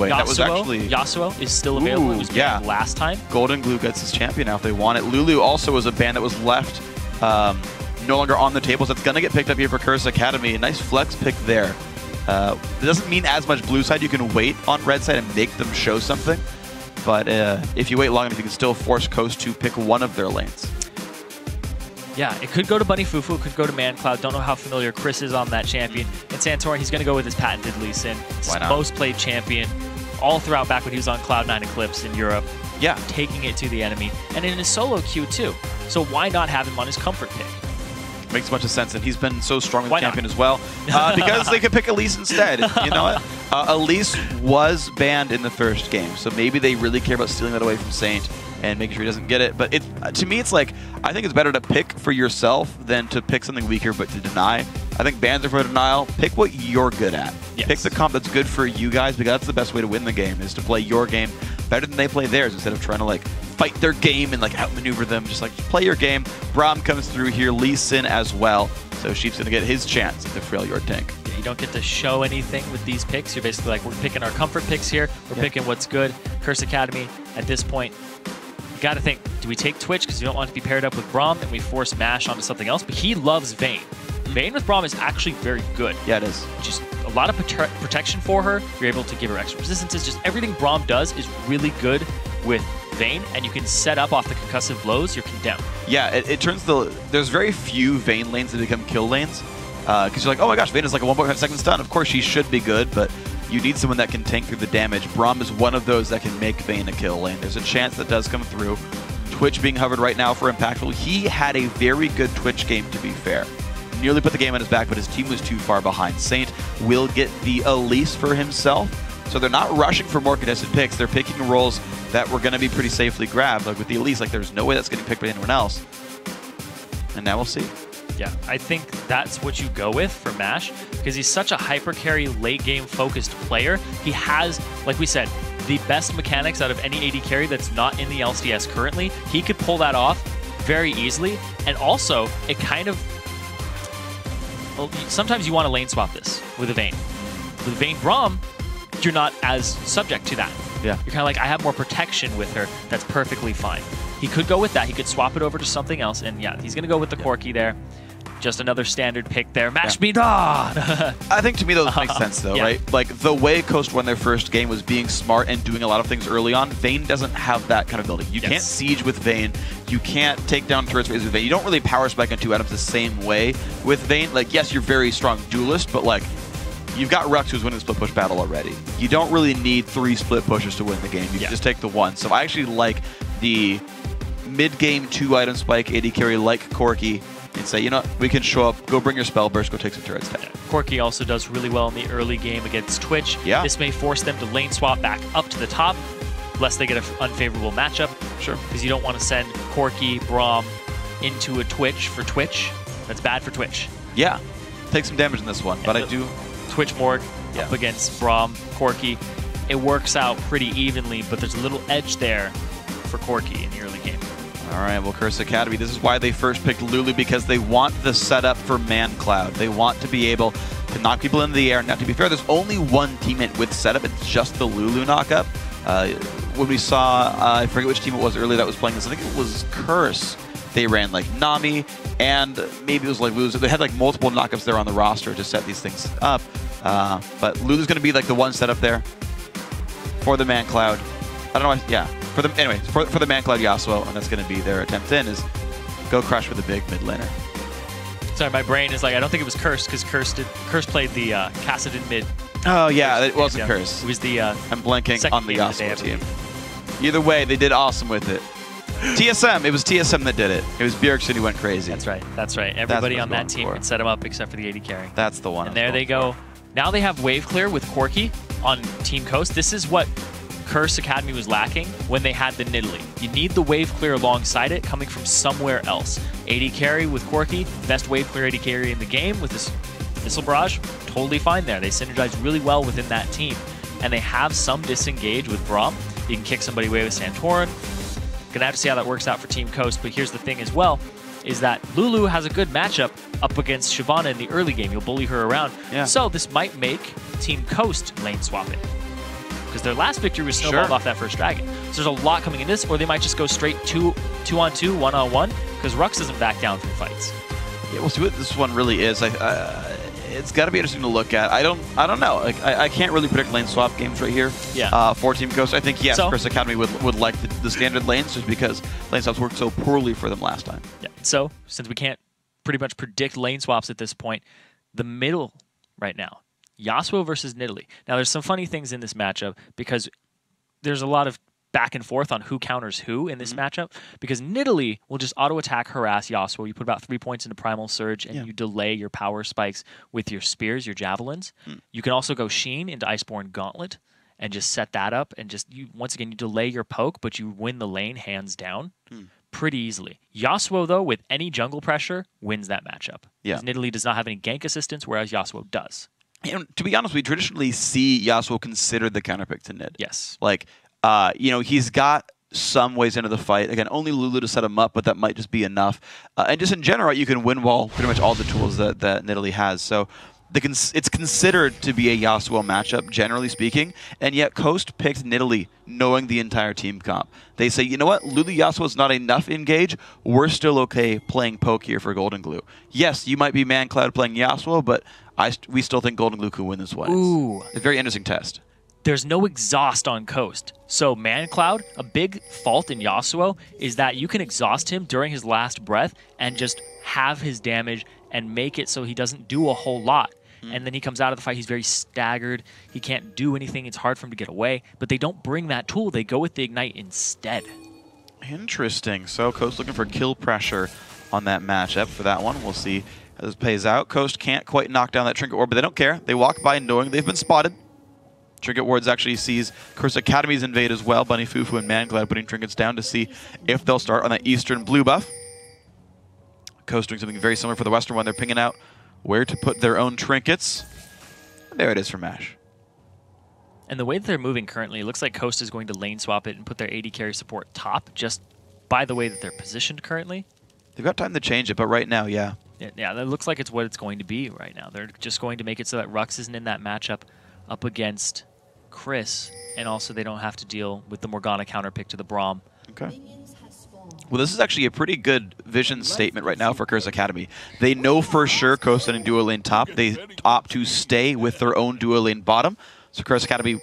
That was actually Yasuo is still available. It was banned last time. Golden Glue gets his champion now if they want it. Lulu also was a ban that was left no longer on the table, so it's going to get picked up here for Curse Academy. A nice flex pick there. It doesn't mean as much blue side. You can wait on red side and make them show something. But if you wait long enough, you can still force Coast to pick one of their lanes. Yeah, it could go to Bunny Fufu, it could go to Mancloud. Don't know how familiar Chris is on that champion. And Santorin, he's going to go with his patented Lee Sin. It's his most played champion all throughout back when he was on Cloud9 Eclipse in Europe. Yeah. Taking it to the enemy. And in his solo queue too. So why not have him on his comfort pick? Makes a bunch of sense, and he's been so strong with the champion as well. Because they could pick Elise instead. You know what? Elise was banned in the first game, so maybe they really care about stealing that away from Saint and making sure he doesn't get it. But to me, it's like, I think it's better to pick for yourself than to pick something weaker but to deny. I think bans are for denial. Pick what you're good at. Yes. Pick the comp that's good for you guys, because that's the best way to win the game, is to play your game better than they play theirs, instead of trying to like fight their game and like outmaneuver them. Just like play your game. Braum comes through here, Lee Sin as well. So Sheep's gonna get his chance to frail your tank. Yeah, you don't get to show anything with these picks. You're basically like, we're picking our comfort picks here. We're picking what's good. Curse Academy at this point, you gotta think, do we take Twitch because you don't want to be paired up with Braum and we force Mash onto something else? But he loves Vayne. Vayne with Braum is actually very good. Yeah, it is. Just a lot of protection for her. You're able to give her extra resistances. Just everything Braum does is really good with Vayne, and you can set up off the concussive blows, you're condemned. Yeah, it turns there's very few Vayne lanes that become kill lanes. Because you're like, oh my gosh, Vayne is like a 1.5 second stun. Of course, she should be good, but you need someone that can tank through the damage. Braum is one of those that can make Vayne a kill lane. There's a chance that does come through. Twitch being hovered right now for Impactful. He had a very good Twitch game, to be fair. Nearly put the game on his back, but his team was too far behind. Saint will get the Elise for himself, so they're not rushing for more contested picks. They're picking roles that were going to be pretty safely grabbed. Like with the Elise, like there's no way that's getting picked by anyone else. And now we'll see. Yeah, I think that's what you go with for Mash, because he's such a hyper carry, late game focused player. He has, like we said, the best mechanics out of any AD carry that's not in the LCS currently. He could pull that off very easily, and also it kind of, well, sometimes you want to lane swap this with a Vayne. With Vayne Braum, you're not as subject to that. Yeah. You're kind of like, I have more protection with her. That's perfectly fine. He could go with that. He could swap it over to something else. And yeah, he's going to go with the Corki there. Just another standard pick there. Mash me down! I think to me those make sense though, right? Like the way Coast won their first game was being smart and doing a lot of things early on. Vayne doesn't have that kind of building. You can't siege with Vayne. You can't take down turrets with Vayne. You don't really power spike on two items the same way with Vayne. Like, yes, you're very strong duelist, but like, you've got Rux who's winning the split push battle already. You don't really need 3 split pushes to win the game. You can just take the one. So I actually like the mid-game 2-item spike AD carry like Corki and say, you know what, we can show up, go bring your spell burst, go take some turrets down. Corki also does really well in the early game against Twitch. Yeah. This may force them to lane swap back up to the top, lest they get an unfavorable matchup. Sure. Because you don't want to send Corki, Braum into a Twitch for Twitch. That's bad for Twitch. Yeah. Take some damage in this one, but I do... Twitch Morg up against Braum, Corki. It works out pretty evenly, but there's a little edge there for Corki in the early game. All right, well, Curse Academy, this is why they first picked Lulu, because they want the setup for Mancloud. They want to be able to knock people into the air. Now, to be fair, there's only one teammate with setup. It's just the Lulu knockup. When we saw, I forget which team it was earlier that was playing this, I think it was Curse. They ran like Nami, and maybe it was like Lulu's. They had like multiple knockups there on the roster to set these things up. But Lulu's going to be like the one setup there for the Mancloud. I don't know why, yeah. For the Mancloud Yasuo, and that's going to be their attempt in, is go crush with a big mid laner. Sorry, my brain is like, I don't think it was Curse, because Curse played the Kassadin mid. Oh yeah, it wasn't Curse. It was the I'm blanking on the Yasuo team. Either way, they did awesome with it. TSM, it was TSM that did it. It was Bjergsen who went crazy. That's right, that's right. Everybody on that team can set him up except for the AD carry. That's the one. And there they go. Now they have wave clear with Corki on Team Coast. This is what Curse Academy was lacking when they had the Nidalee. You need the wave clear alongside it coming from somewhere else. AD carry with Corki, best wave clear AD carry in the game with this Missile Barrage, totally fine there. They synergize really well within that team. And they have some disengage with Braum. You can kick somebody away with Santorin. Gonna have to see how that works out for Team Coast, but here's the thing as well, is that Lulu has a good matchup up against Shyvana in the early game. You'll bully her around. Yeah. So this might make Team Coast lane swap it. because their last victory was snowballed off that first dragon. So there's a lot coming in this, or they might just go straight 2-on-2, 1-on-1, because Rux doesn't back down from fights. Yeah, we'll see what this one really is. It's got to be interesting to look at. I don't know. Like, I can't really predict lane swap games right here. Yeah. For Team Coast, I think yes, Curse Academy would like the standard lanes just because lane swaps worked so poorly for them last time. Yeah. So since we can't pretty much predict lane swaps at this point, the middle right now, Yasuo versus Nidalee. Now there's some funny things in this matchup because there's a lot of back and forth on who counters who in this matchup, because Nidalee will just auto-attack, harass Yasuo. You put about 3 points into Primal Surge, and you delay your power spikes with your spears, your javelins. You can also go Sheen into Iceborne Gauntlet and just set that up, and just once again, you delay your poke, but you win the lane hands down pretty easily. Yasuo, though, with any jungle pressure, wins that matchup. Because Nidalee does not have any gank assistance, whereas Yasuo does. And to be honest, we traditionally see Yasuo considered the counterpick to Nid. Yes. Like, he's got some ways into the fight. Again, only Lulu to set him up, but that might just be enough. And just in general, you can win wall pretty much all the tools that Nidalee has. So it's considered to be a Yasuo matchup, generally speaking, and yet Coast picked Nidalee knowing the entire team comp. They say, you know what, Lulu Yasuo is not enough engage. We're still okay playing poke here for Golden Glue. Yes, you might be Mancloud playing Yasuo, but we still think Golden Glue could win this one. Ooh. It's a very interesting test. There's no exhaust on Coast. So Mancloud, a big fault in Yasuo is that you can exhaust him during his last breath and just have his damage and make it so he doesn't do a whole lot. And then he comes out of the fight, he's very staggered. He can't do anything. It's hard for him to get away. But they don't bring that tool. They go with the Ignite instead. Interesting. So Coast looking for kill pressure on that matchup for that one. We'll see how this plays out. Coast can't quite knock down that Trinket Ward, but they don't care. They walk by knowing they've been spotted. Trinket Wards actually sees Curse Academy's invade as well. Bunny Fufu and Mancloud putting trinkets down to see if they'll start on that Eastern blue buff. Coast doing something very similar for the Western one. They're pinging out where to put their own trinkets. And there it is for Mash. And the way that they're moving currently, it looks like Coast is going to lane swap it and put their AD carry support top, just by the way that they're positioned currently. They've got time to change it, but right now, yeah. Yeah, that looks like it's what it's going to be right now. They're just going to make it so that Rux isn't in that matchup up against Chris, and also they don't have to deal with the Morgana counterpick to the Braum. Okay. Well, this is actually a pretty good vision statement right now for Curse Academy. They know for sure Coast in dual lane top. They opt to stay with their own dual lane bottom. So Curse Academy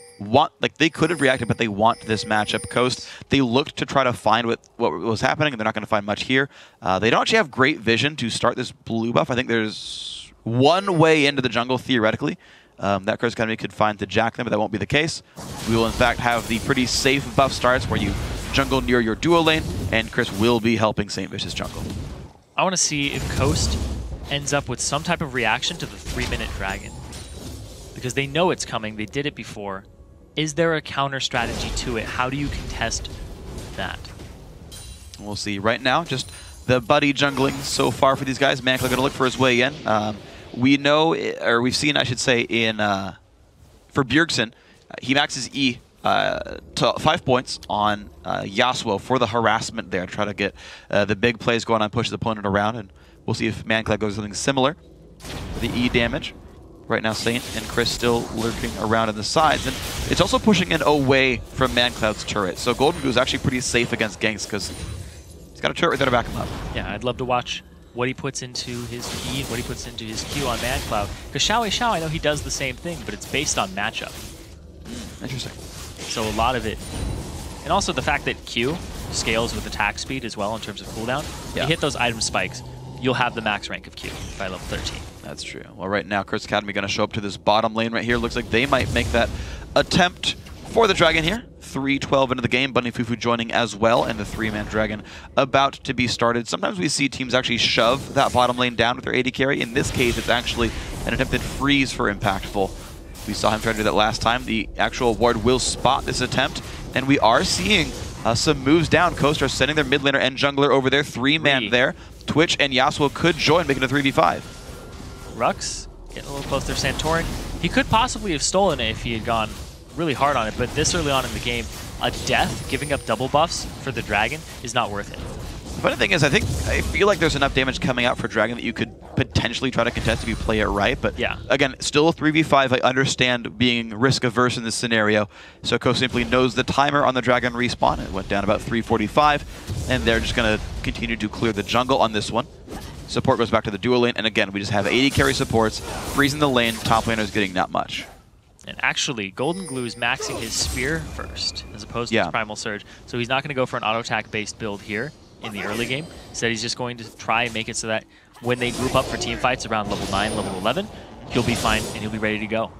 they could have reacted, but they want this matchup. Coast, they looked to try to find what was happening, and they're not going to find much here. They don't actually have great vision to start this blue buff. I think there's one way into the jungle, theoretically, that Curse Academy could find to jack them, but that won't be the case. We will, in fact, have the pretty safe buff starts where you jungle near your dual lane, and Chris will be helping SaintVicious jungle. I want to see if Coast ends up with some type of reaction to the 3-minute dragon. Because they know it's coming, they did it before. Is there a counter strategy to it? How do you contest that? We'll see. Right now, just the buddy jungling so far for these guys. Mancloud going to look for his way in. We know, or we've seen, I should say, for Bjergsen, he maxes E to 5 points on Yasuo for the harassment there, to try to get the big plays going on, push his opponent around, and we'll see if Mancloud goes something similar for the E damage. Right now, Saint and Chris still lurking around in the sides, and it's also pushing in away from Mancloud's turret. So Golden Glue is actually pretty safe against Ganks because he's got a turret right there to back him up. Yeah, I'd love to watch what he puts into his E and what he puts into his Q on Mancloud. Because Xiao, I know he does the same thing, but it's based on matchup. Interesting. So a lot of it, and also the fact that Q scales with attack speed as well in terms of cooldown. Yeah. You hit those item spikes, you'll have the max rank of Q by level 13. That's true. Well, right now, Curse Academy going to show up to this bottom lane right here. Looks like they might make that attempt for the dragon here. 3:12 into the game. Bunny Fufu joining as well, and the 3-man dragon about to be started. Sometimes we see teams actually shove that bottom lane down with their AD carry. In this case, it's actually an attempted freeze for Impactful. We saw him try to do that last time. The actual ward will spot this attempt, and we are seeing some moves down. Coast are sending their mid laner and jungler over there. 3-man there. Twitch and Yasuo could join, making a 3v5. Rux getting a little close there. Santorin, he could possibly have stolen it if he had gone really hard on it, but this early on in the game, a death, giving up double buffs for the dragon is not worth it. The funny thing is, I feel like there's enough damage coming out for dragon that you could potentially potentially try to contest if you play it right. But yeah, again, still a 3v5. I understand being risk-averse in this scenario. So Coast simply knows the timer on the Dragon respawn. It went down about 3:45, and they're just going to continue to clear the jungle on this one. Support goes back to the duo lane, and again, we just have 80 carry supports, freezing the lane. Top laner is getting not much. And actually, Golden Glue is maxing his spear first, as opposed to his Primal Surge. So he's not going to go for an auto-attack-based build here in the early game. Instead, he's just going to try and make it so that when they group up for team fights around level 9, level 11, he'll be fine and he'll be ready to go.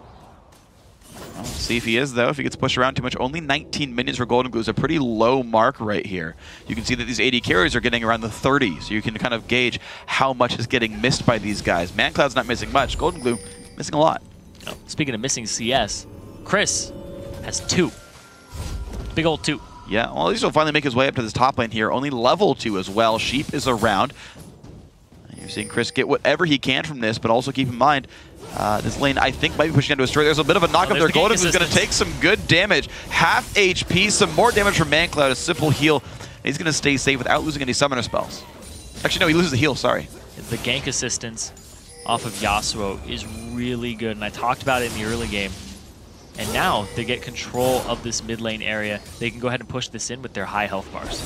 We'll see if he is, though, if he gets pushed around too much. Only 19 minions for Golden Glue is a pretty low mark right here. You can see that these 80 carries are getting around the 30, so you can kind of gauge how much is getting missed by these guys. Mancloud's not missing much. Golden Glue missing a lot. Oh, speaking of missing CS, Chris has 2. Big old 2. Yeah, well, at least he'll finally make his way up to this top lane here. Only level 2 as well. Sheep is around. You're seeing Chris get whatever he can from this, but also keep in mind, this lane, I think, might be pushing into a destroy. There's a bit of a knock up there. Golden is going to take some good damage. Half HP, some more damage from Mancloud, a simple heal. He's going to stay safe without losing any summoner spells. Actually, no, he loses the heal, sorry. The gank assistance off of Yasuo is really good, and I talked about it in the early game. And now they get control of this mid lane area. They can go ahead and push this in with their high health bars.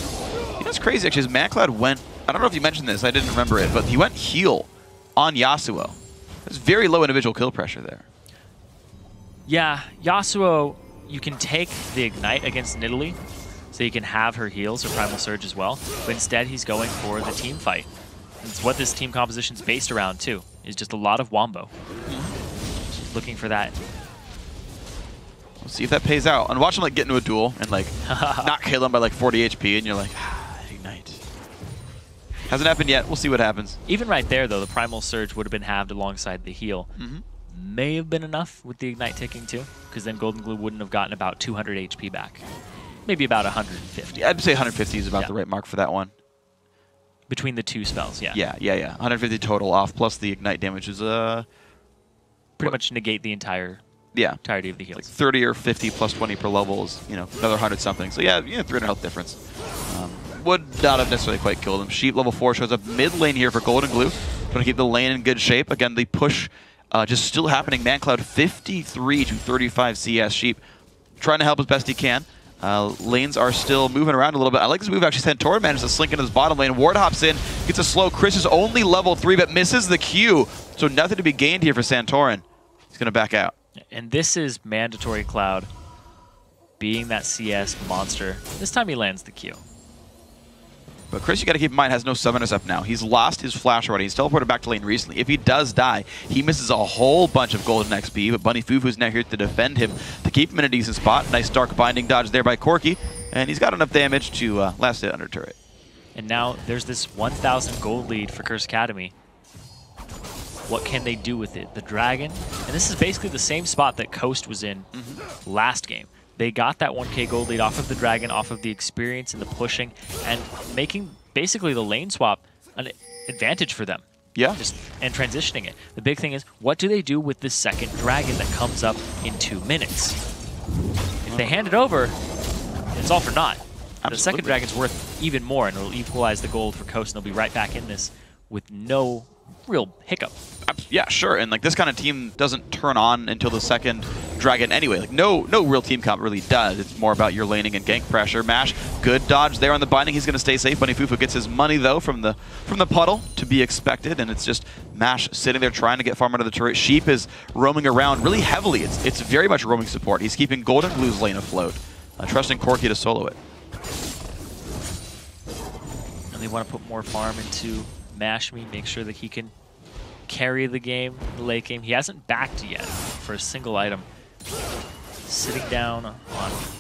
You know what's crazy, actually, is Mancloud went, I don't know if you mentioned this, I didn't remember it, but he went heal on Yasuo. There's very low individual kill pressure there. Yeah, Yasuo, you can take the Ignite against Nidalee, so you can have her heals or Primal Surge as well, but instead he's going for the team fight. It's what this team composition is based around, too, is just a lot of Wombo. Just looking for that. We'll see if that pays out. And watch him like get into a duel and like not kill him by like 40 HP, and you're like, Ignite. Hasn't happened yet. We'll see what happens. Even right there, though, the Primal Surge would have been halved alongside the heal. May have been enough with the Ignite ticking too, because then Golden Glue wouldn't have gotten about 200 HP back. Maybe about 150. Yeah, I'd say 150 is about the right mark for that one. Between the 2 spells, yeah. Yeah. 150 total off, plus the Ignite damage is pretty much negate the entirety of the heals. Like 30 or 50 plus 20 per level is, you know, another 100 something. So yeah, 300 health difference. Would not have necessarily quite killed him. Sheep level 4 shows up mid lane here for Golden Glue. Trying to keep the lane in good shape. Again, the push just still happening. Mancloud 53 to 35 CS. Sheep trying to help as best he can. Lanes are still moving around a little bit. I like this move actually. Santorin managed to slink into his bottom lane. Ward hops in, gets a slow. Chris is only level 3 but misses the Q. So nothing to be gained here for Santorin. He's going to back out. And this is mandatory Cloud being that CS monster. This time he lands the Q. But Chris, you got to keep in mind, has no summoners up now. He's lost his flash already. He's teleported back to lane recently. If he does die, he misses a whole bunch of golden XP, but Bunny Fufu's now here to defend him, to keep him in a decent spot. Nice dark binding dodge there by Corki, and he's got enough damage to last it under turret. And now there's this 1,000 gold lead for Curse Academy. What can they do with it? The Dragon, and this is basically the same spot that Coast was in last game. They got that 1k gold lead off of the Dragon, off of the experience and the pushing, and making basically the lane swap an advantage for them. Yeah. And transitioning it. The big thing is, what do they do with this second Dragon that comes up in 2 minutes? If they hand it over, it's all for naught. The second Dragon's worth even more, and it'll equalize the gold for Coast, and they'll be right back in this with no real hiccup. Yeah, sure. And like this kind of team doesn't turn on until the second Dragon anyway. Like no real team comp really does. It's more about your laning and gank pressure. Mash, good dodge there on the binding. He's going to stay safe. Bunny Fufu gets his money though from the puddle, to be expected. And it's just Mash sitting there trying to get farm out of the turret. Sheep is roaming around really heavily. It's very much roaming support. He's keeping Golden Glue's lane afloat, trusting Corki to solo it. And they want to put more farm into Mash Me, make sure that he can carry the game, the late game. He hasn't backed yet for a single item. Sitting down on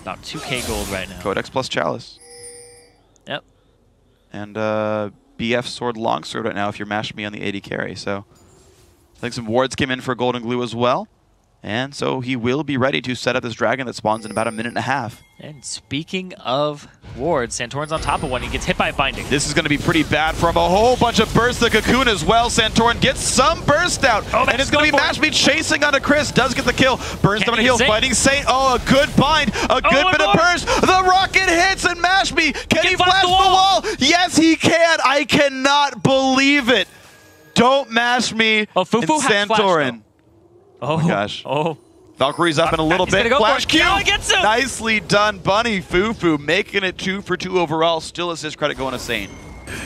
about 2k gold right now. Codex plus Chalice. Yep. And BF Sword Longsword right now if you're Mash Me on the 80 carry. So I think some wards came in for Golden Glue as well. And so he will be ready to set up this Dragon that spawns in about 1.5 minutes. And speaking of wards, Santorin's on top of one. He gets hit by a binding. This is going to be pretty bad for him. A whole bunch of bursts. The Cocoon as well. Santorin gets some burst out. Oh, and it's going to be Mash Me chasing onto Chris. Does get the kill. Burns down a heal. Fighting Saint. Oh, a good bind. A good bit of burst. The rocket hits and Mash Me. Can he flash the wall? Yes, he can. I cannot believe it. Don't mash me. Oh, Fufu had Santorin. Oh my gosh. Oh. Valkyrie's up in a little bit. Go Flash Q. No, he gets him. Nicely done, Bunny Fufu, making it 2 for 2 overall. Still assist credit going to Saint.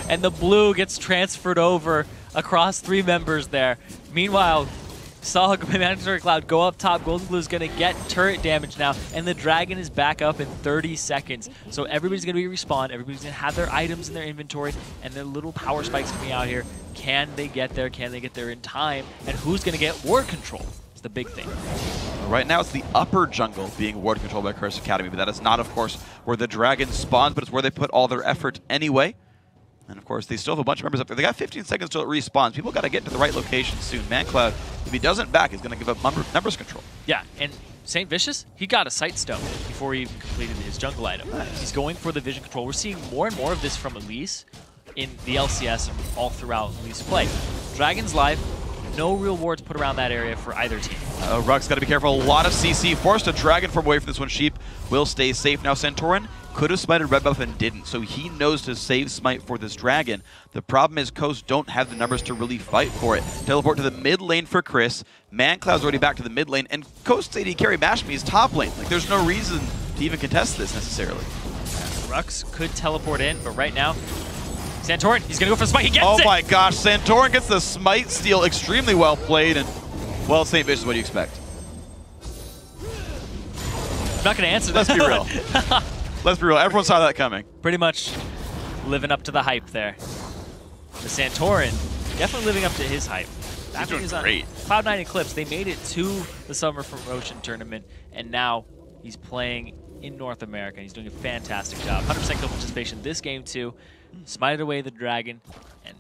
And the blue gets transferred over across 3 members there. Meanwhile, saw Mandatory Cloud go up top. Golden Blue's going to get turret damage now, and the Dragon is back up in 30 seconds. So everybody's going to be respawned. Everybody's going to have their items in their inventory and their little power spikes coming out here. Can they get there? Can they get there in time? And who's going to get ward control? It's the big thing. Right now, it's the upper jungle being ward controlled by Curse Academy, but that is not, of course, where the Dragon spawns, but it's where they put all their effort anyway. And of course, they still have a bunch of members up there. They got 15 seconds till it respawns. People got to get to the right location soon. Mancloud, if he doesn't back, is going to give up numbers control. Yeah, and SaintVicious, he got a sight stone before he even completed his jungle item. Nice. He's going for the vision control. We're seeing more and more of this from Elise in the LCS and all throughout Elise play. Dragon's live. No real wards put around that area for either team. Ruck's got to be careful. A lot of CC. Forced a Dragon from away from this one. Sheep will stay safe. Now Santorin could have smited red buff and didn't, so he knows to save smite for this Dragon. The problem is Coast don't have the numbers to really fight for it. Teleport to the mid lane for Chris. Mancloud's already back to the mid lane, and Coast's AD carry Mashme is top lane. Like, there's no reason to even contest this necessarily. Rux could teleport in, but right now, Santorin, he's going to go for the smite. He gets it! Oh my gosh, Santorin gets the smite steal. Extremely well played, and, well, SaintVicious, what do you expect? I'm not going to answer that. Let's be real. Let's be real. Everyone saw that coming. Pretty much living up to the hype there. The Santorin definitely living up to his hype. He's doing great. Cloud9 Eclipse, they made it to the Summer Promotion Tournament, and now he's playing in North America. He's doing a fantastic job. 100% kill participation this game too. Smited away the Dragon, and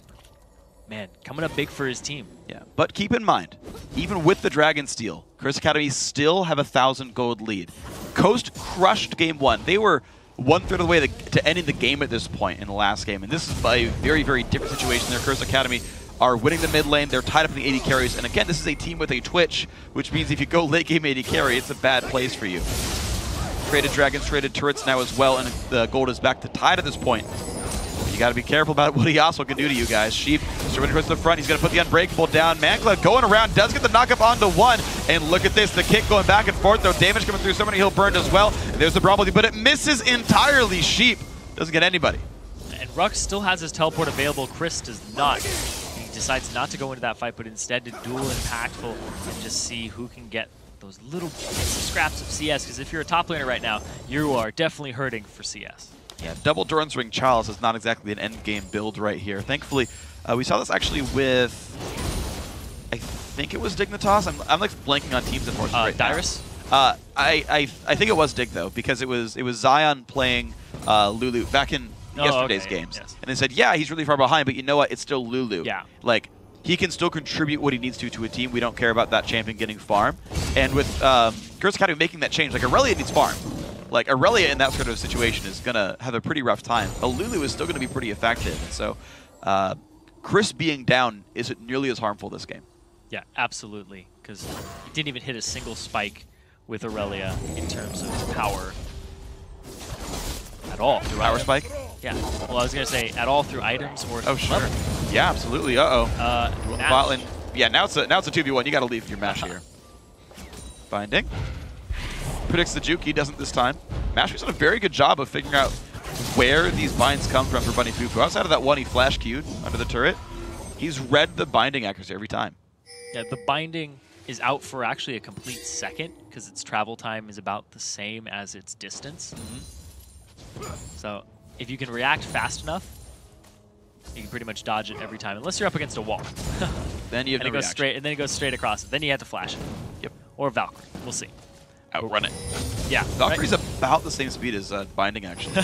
man, coming up big for his team. Yeah, but keep in mind, even with the Dragon steal, Curse Academy still have a 1,000 gold lead. Coast crushed game 1. They were 1/3 of the way to ending the game at this point in the last game, and this is a very, very different situation there. Curse Academy are winning the mid lane. They're tied up in the AD carries, and again, this is a team with a Twitch, which means if you go late game AD carry, it's a bad place for you. Traded Dragons, traded turrets now as well, and the gold is back to tied at this point. You got to be careful about what he also can do to you guys. Sheep straight across the front. He's going to put the Unbreakable down. Mancloud going around, does get the knockup onto 1. And look at this, the kick going back and forth, though. Damage coming through. Somebody he'll burned as well. And there's the Bromley, but it misses entirely. Sheep doesn't get anybody. And Rux still has his teleport available. Chris does not. He decides not to go into that fight, but instead to duel impactful and just see who can get those little bits of scraps of CS. Because if you're a top laner right now, you are definitely hurting for CS. Yeah, double Doran's Ring Charles is not exactly an end game build right here. Thankfully, we saw this actually with, I think it was Dignitas. I'm like blanking on teams unfortunately right Dyrus? now. I think it was Dig though, because it was Zion playing Lulu back in yesterday's games, yes. and they said, yeah, he's really far behind, but you know what? It's still Lulu. Yeah. Like, he can still contribute what he needs to a team. We don't care about that champion getting farm. And with Curse Academy making that change, like Aurelia needs farm. Like, Aurelia in that sort of situation is going to have a pretty rough time. But Lulu is still going to be pretty effective. And so Chris being down isn't nearly as harmful this game. Yeah, absolutely. Because he didn't even hit a single spike with Aurelia in terms of power at all. Power spike? Yeah. Well, I was going to say at all through items or oh, sure. level. Yeah, absolutely. Botlane. Yeah, now it's a 2v1. You got to leave your Mash here. Binding. Predicts the juke. He doesn't this time. Mashme's done a very good job of figuring out where these binds come from for Bunny Fufu. Outside of that one, he flash queued under the turret. He's read the binding accuracy every time. Yeah, the binding is out for actually a complete second because its travel time is about the same as its distance. So if you can react fast enough, you can pretty much dodge it every time, unless you're up against a wall. Then you have no goes straight, and then it goes straight across it. Then you have to flash it. Yep. Or Valkyrie. We'll see. Outrun it. Yeah. Valkyrie's about the same speed as binding, actually.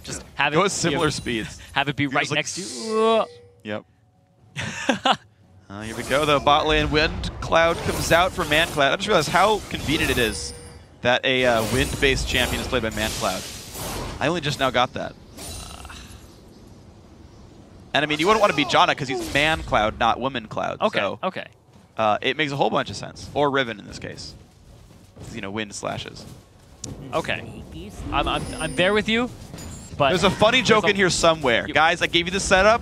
Just have it. Go with similar speeds. Have it be right next to you. Yep. Here we go, though. Bot lane wind cloud comes out for Mancloud. I just realized how convenient it is that a wind-based champion is played by Mancloud. I only just now got that. And I mean, you wouldn't want to be Janna because he's Mancloud, not Woman Cloud. Okay. So, okay. It makes a whole bunch of sense. Or Riven in this case. You know, wind slashes. Okay. I'm there with you. But there's a funny joke in here somewhere. Guys, I gave you the setup.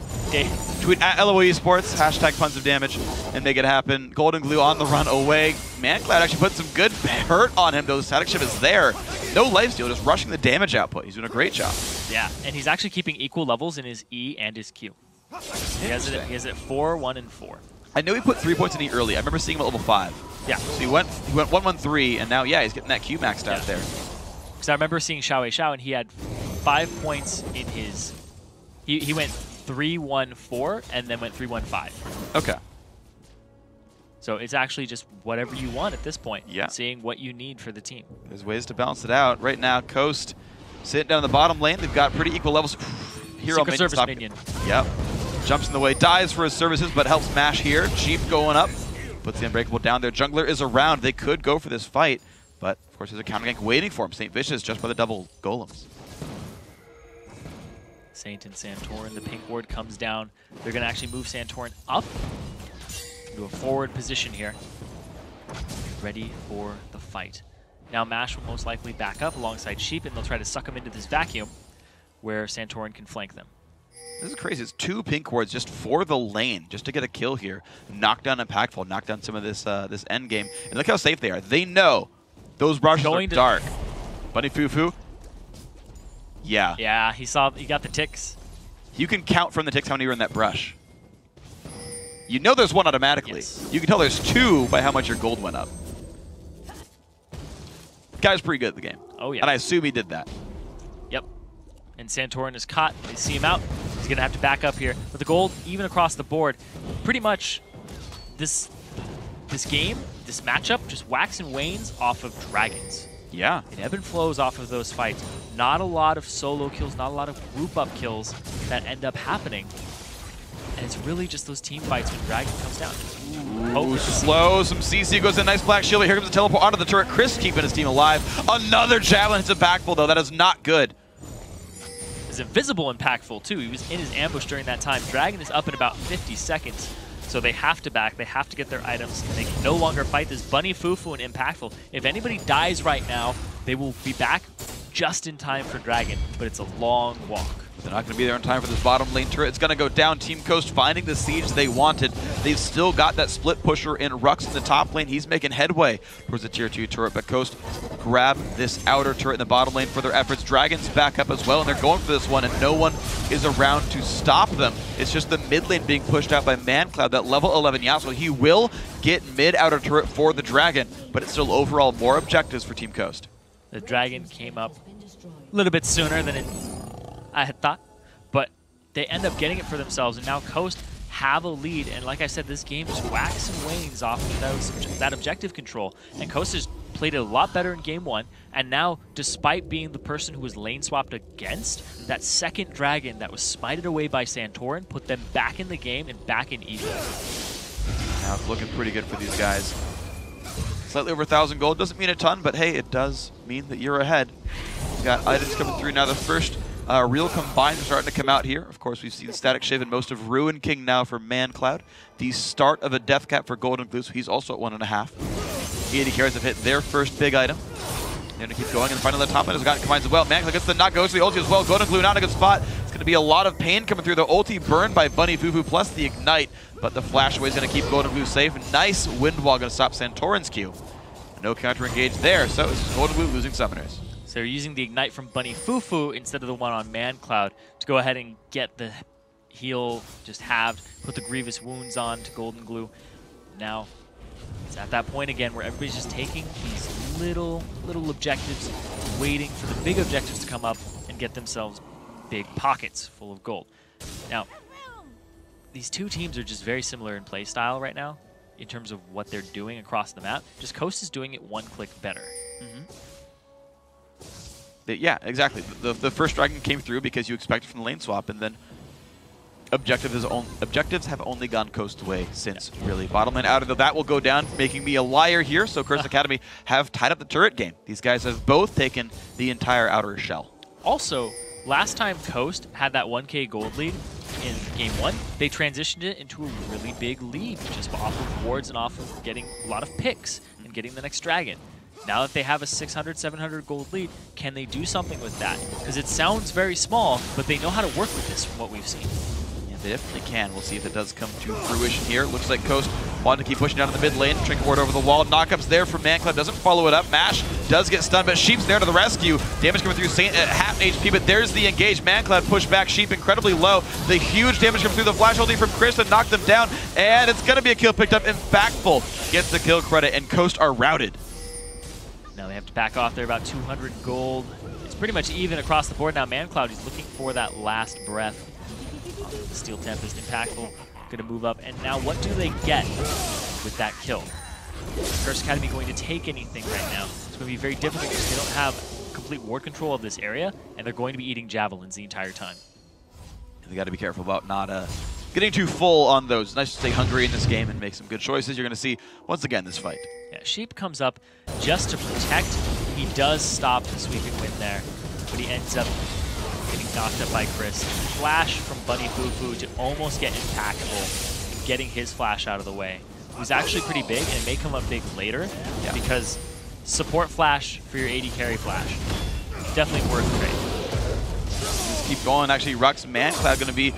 Tweet at LOE Esports, hashtag Puns of Damage, and make it happen. Golden Glue on the run away. Mancloud actually put some good hurt on him, though the static shift is there. No lifesteal, just rushing the damage output. He's doing a great job. Yeah, and he's actually keeping equal levels in his E and his Q. He has it at 4, 1, and 4. I know he put 3 points in E early. I remember seeing him at level 5. Yeah. So he went 1-1-3, and now, yeah, he's getting that Q maxed out there. Because I remember seeing Xiao, and he had 5 points in his... He went 3-1-4, and then went 3-1-5. Okay. So it's actually just whatever you want at this point. Yeah. Seeing what you need for the team. There's ways to balance it out. Right now, Coast sitting down in the bottom lane. They've got pretty equal levels. Hero Secret Service minion. Yep. Jumps in the way, dies for his services, but helps Mash here. Jeep going up. Puts the Unbreakable down there. Jungler is around. They could go for this fight, but of course there's a counter gank waiting for him. SaintVicious just by the double golems. Saint and Santorin, the pink ward comes down. They're going to actually move Santorin up into a forward position here. Ready for the fight. Now Mash will most likely back up alongside Sheep, and they'll try to suck him into this vacuum where Santorin can flank them. This is crazy. It's 2 pink wards just for the lane, just to get a kill here. Knock down Impactful, knock down some of this this end game. And look how safe they are. They know those brushes are dark. Bunny Fufu. Yeah. Yeah, he got the ticks. You can count from the ticks how many were in that brush. You know there's 1 automatically. Yes. You can tell there's 2 by how much your gold went up. Guy's pretty good at the game. Oh, yeah. And I assume he did that. Yep. And Santorin is caught. They see him out. He's going to have to back up here. But the gold, even across the board, pretty much this game, this matchup, just wax and wanes off of dragons. Yeah. It ebb and flows off of those fights. Not a lot of solo kills, not a lot of group up kills that end up happening. And it's really just those team fights when Dragon comes down. Ooh, slow. Some CC goes in. Nice black shield. Here comes the teleport onto the turret. Chris keeping his team alive. Another javelin hits Impactful, though. That is not good. Is invisible Impactful, too. He was in his ambush during that time. Dragon is up in about 50 seconds. So they have to back. They have to get their items. And they can no longer fight this Bunny, Fufu, and Impactful. If anybody dies right now, they will be back just in time for Dragon. But it's a long walk. They're not going to be there in time for this bottom lane turret. It's going to go down. Team Coast finding the siege they wanted. They've still got that split pusher in Rux in the top lane. He's making headway towards the tier 2 turret, but Coast grab this outer turret in the bottom lane for their efforts. Dragon's back up as well, and they're going for this one, and no one is around to stop them. It's just the mid lane being pushed out by Mancloud, that level 11 Yasuo. He will get mid outer turret for the Dragon, but it's still overall more objectives for Team Coast. The Dragon came up a little bit sooner than I had thought, but they end up getting it for themselves, and now Coast have a lead, and like I said, this game just wax and wanes off of that objective control, and Coast has played it a lot better in game 1, and now, despite being the person who was lane swapped against, that second Dragon that was smited away by Santorin put them back in the game and back in even. Now it's looking pretty good for these guys. Slightly over 1,000 gold, doesn't mean a ton, but hey, it does mean that you're ahead. We've got items coming through now. The first real combines are starting to come out here. Of course, we've seen Static Shiv and most of Ruin King now for Mancloud. The start of a death cap for Golden Glue, so he's also at 1.5. 80 carries have hit their first big item. They're going to keep going, and finally the top lane has gotten combines as well. Mancloud gets the knock, goes to the ulti as well. Golden Glue not in a good spot. It's going to be a lot of pain coming through. The ulti burned by Bunny Fufu plus the ignite, but the flash away is going to keep Golden Glue safe. Nice wind wall going to stop Santorin's Q. No counter engage there, so it's Golden Glue losing summoners. So they're using the ignite from Bunny Fufu instead of the one on Mancloud to go ahead and get the heal just halved, put the grievous wounds on to Golden Glue. Now it's at that point again where everybody's just taking these little objectives, waiting for the big objectives to come up and get themselves big pockets full of gold. Now, these two teams are just very similar in play style right now in terms of what they're doing across the map. Just Coast is doing it one click better. Yeah, exactly. The first Dragon came through because you expected from the lane swap, and then objectives have only gone Coast way since, really. Bottom lane out of that will go down, making me a liar here, so Curse Academy have tied up the turret game. These guys have both taken the entire outer shell. Also, last time Coast had that 1k gold lead in game 1, they transitioned it into a really big lead, just off of wards and off of getting a lot of picks and getting the next Dragon. Now that they have a 600, 700 gold lead, can they do something with that? Because it sounds very small, but they know how to work with this from what we've seen. Yeah, they definitely can. We'll see if it does come to fruition here. Looks like Coast wanted to keep pushing down in the mid lane. Trinket ward over the wall. Knockup's there from Mancloud. Doesn't follow it up. Mash does get stunned, but Sheep's there to the rescue. Damage coming through Saint at half HP, but there's the engage. Mancloud pushed back. Sheep incredibly low. The huge damage coming through the flash ulti from Chris to knock them down, and it's going to be a kill picked up. Impactful gets the kill credit, and Coast are routed. Now they have to back off. They're about 200 gold. It's pretty much even across the board now. Mancloud is looking for that last breath. The Steel Tempest impactful. Going to move up. And now what do they get with that kill? Is Curse Academy going to take anything right now? It's going to be very difficult because they don't have complete ward control of this area, and they're going to be eating javelins the entire time. They got to be careful about not getting too full on those. It's nice to stay hungry in this game and make some good choices. You're going to see, once again, this fight. Yeah, Sheep comes up just to protect. He does stop the sweeping wind there, but he ends up getting knocked up by Chris. Flash from Bunny Fufu to almost get impactful and getting his flash out of the way. It was actually pretty big, and it may come up big later because support flash for your AD carry flash. Definitely worth the trade. Just keep going. Actually, Rux and Mancloud going to be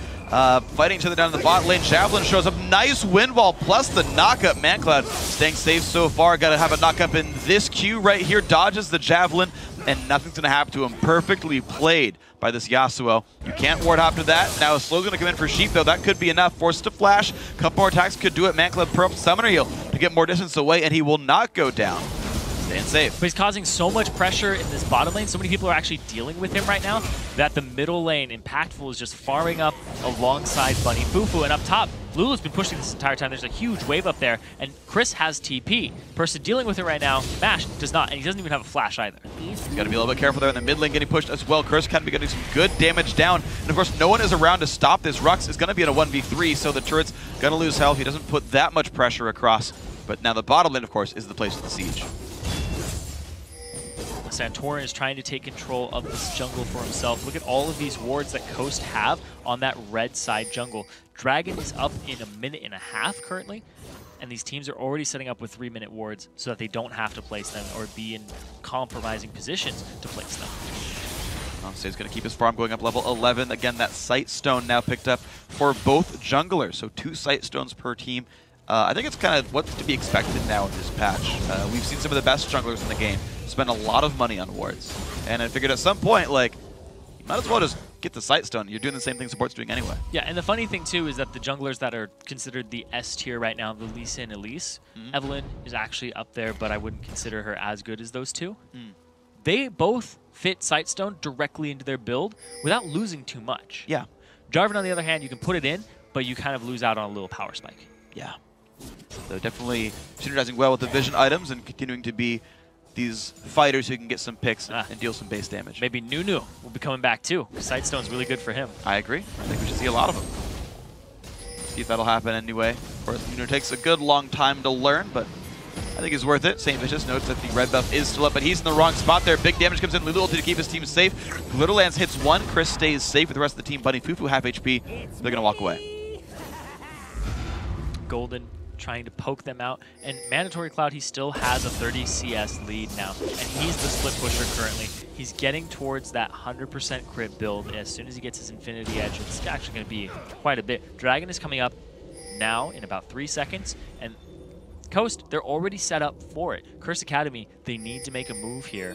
fighting each other down in the bot lane. Javelin shows up. Nice wind wall plus the knockup. Mancloud staying safe so far. Got to have a knockup in this queue right here. Dodges the Javelin, and nothing's going to happen to him. Perfectly played by this Yasuo. You can't ward hop to that. Now Slow's going to come in for Sheep, though. That could be enough. Forced to flash. Couple more attacks could do it. Mancloud per up Summoner Heal to get more distance away, and he will not go down. Staying safe. But he's causing so much pressure in this bottom lane. So many people are actually dealing with him right now that the middle lane, Impactful, is just farming up alongside Bunny Fufu. And up top, Lulu's been pushing this entire time. There's a huge wave up there, and Chris has TP. Person dealing with it right now, Mash, does not, and he doesn't even have a flash either. He's got to be a little bit careful there in the mid lane, getting pushed as well. Curse can be getting some good damage down. And of course, no one is around to stop this. Rux is going to be in a 1v3, so the turret's going to lose health. He doesn't put that much pressure across. But now the bottom lane, of course, is the place of the siege. Santorin is trying to take control of this jungle for himself. Look at all of these wards that Coast have on that red side jungle. Dragon is up in a minute and a half currently, and these teams are already setting up with 3-minute wards so that they don't have to place them or be in compromising positions to place them. He's going to keep his farm going up level 11. Again, that Sight Stone now picked up for both junglers, so 2 Sight Stones per team. I think it's kind of what's to be expected now in this patch. We've seen some of the best junglers in the game spend a lot of money on wards. And I figured at some point, like, you might as well just get the Sight Stone. You're doing the same thing support's doing anyway. Yeah, and the funny thing, too, is that the junglers that are considered the S tier right now, the Lisa and Elise, Evelyn is actually up there, but I wouldn't consider her as good as those two. They both fit Sight Stone directly into their build without losing too much. Yeah. Jarvan, on the other hand, you can put it in, but you kind of lose out on a little power spike. Yeah. So definitely synergizing well with the vision items and continuing to be these fighters who can get some picks and deal some base damage. Maybe Nunu will be coming back too. Sightstone's really good for him. I agree. I think we should see a lot of them. See if that'll happen anyway. Of course, Nunu takes a good long time to learn, but I think it's worth it. SaintVicious notes that the red buff is still up, but he's in the wrong spot there. Big damage comes in. Lulu ulti to keep his team safe. Glitterlance hits 1. Chris stays safe with the rest of the team. Bunny Fufu half HP. They're going to walk away. Golden trying to poke them out, and Mandatory Cloud, he still has a 30 CS lead now, and he's the split pusher currently. He's getting towards that 100% crit build. As soon as he gets his Infinity Edge, it's actually going to be quite a bit. Dragon is coming up now in about 3 seconds, and Coast, they're already set up for it. Curse Academy, they need to make a move here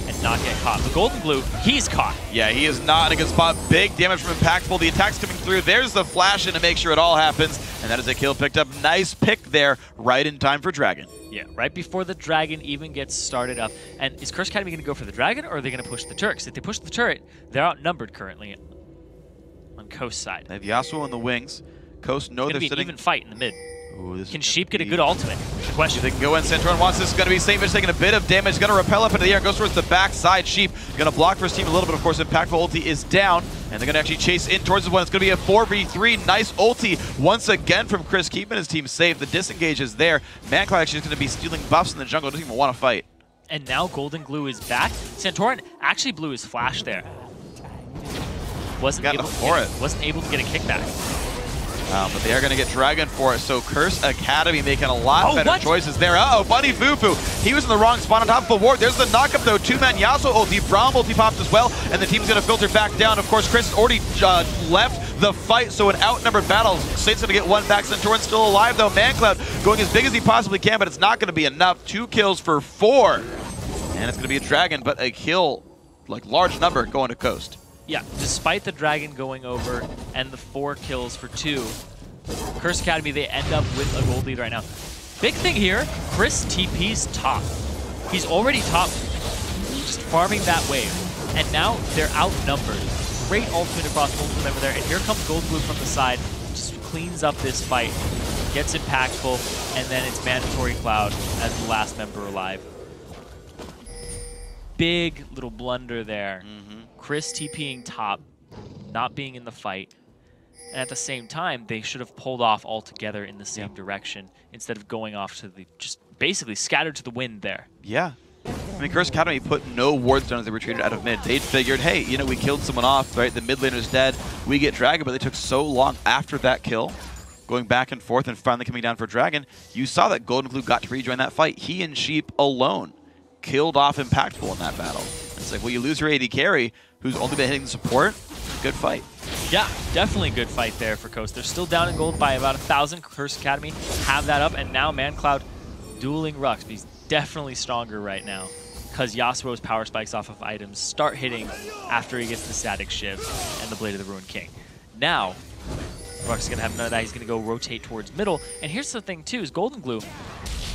and not get caught. The Golden Blue, he's caught. Yeah, he is not in a good spot. Big damage from Impactful. The attack's coming through. There's the flash in to make sure it all happens. And that is a kill picked up. Nice pick there, right in time for Dragon. Yeah, right before the Dragon even gets started up. And is Curse Academy going to go for the Dragon, or are they going to push the turret? Because if they push the turret, they're outnumbered currently on Coast side. They have Yasuo in the wings. Coast know they're sitting... It's going to be an even fight in the mid. Ooh, can Sheep get a good ultimate? The question. They can go in. Santorin wants this. Is going to be SaintVicious taking a bit of damage. Going to repel up into the air. Goes towards the backside. Sheep going to block for his team a little bit. Of course, Impactful ulti is down. And they're going to actually chase in towards this one. It's going to be a 4v3. Nice ulti once again from Chris, keeping his team safe. The disengage is there. Mancloud actually is going to be stealing buffs in the jungle. Doesn't even want to fight. And now Golden Glue is back. Santorin actually blew his flash there. Wasn't able to get a kickback. But they are going to get Dragon for it, so Curse Academy making a lot better choices there. Uh-oh, Bunny Fufu. He was in the wrong spot on top of a ward. There's the knockup, though. Two-man Yasuo ulti, Braum ulti popped as well, and the team's going to filter back down. Of course, Chris has already left the fight, so an outnumbered battle. Saint's going to get one back. Santorin's still alive, though. Mancloud going as big as he possibly can, but it's not going to be enough. 2 kills for 4. And it's going to be a Dragon, but a kill, like, large number going to Coast. Yeah, despite the Dragon going over and the 4 kills for 2, Curse Academy, they end up with a gold lead right now. Big thing here, Chris TP's top. He's already top, just farming that wave. And now they're outnumbered. Great ultimate across multiple member there. And here comes Gold Blue from the side, just cleans up this fight, gets impactful, and then it's mandatory Cloud as the last member alive. Big little blunder there. Chris TPing top, not being in the fight. And at the same time, they should have pulled off altogether in the same direction instead of going off to the, just basically scattered to the wind there. Yeah. I mean, Curse Academy put no wards down as they retreated out of mid. They figured, hey, you know, we killed someone off, right? The mid laner's dead. We get Dragon, but they took so long after that kill, going back and forth and finally coming down for Dragon. You saw that Golden Glue got to rejoin that fight. He and Sheep alone killed off Impactful in that battle. It's like, well, you lose your AD carry, who's only been hitting the support. Good fight. Yeah, definitely good fight there for Coast. They're still down in gold by about 1,000. Curse Academy have that up, and now Mancloud dueling Rux, but he's definitely stronger right now because Yasuo's power spikes off of items start hitting after he gets the Static Shiv and the Blade of the Ruined King. Now, Rux is going to have none of that. He's going to go rotate towards middle. And here's the thing, too, is Golden Glue,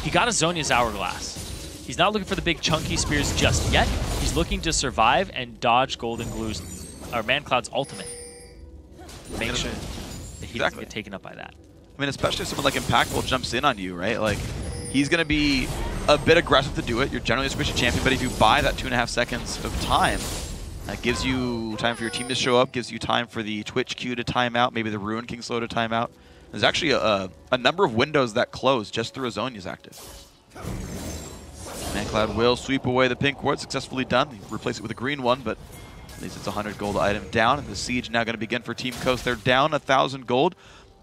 he got a Zhonya's Hourglass. He's not looking for the big chunky spears just yet. He's looking to survive and dodge Golden Glue's, or Mancloud's ultimate. Make sure that he doesn't get taken up by that. I mean, especially if someone like Impactful jumps in on you, right? Like, he's going to be a bit aggressive to do it. You're generally a squishy champion, but if you buy that 2.5 seconds of time, that gives you time for your team to show up, gives you time for the Twitch queue to time out, maybe the Ruined King slow to time out. There's actually a number of windows that close just through a Zhonya's active. Mancloud will sweep away the pink ward, successfully done. He replaced it with a green one, but at least it's a 100 gold item down, and the siege now going to begin for Team Coast. They're down 1,000 gold,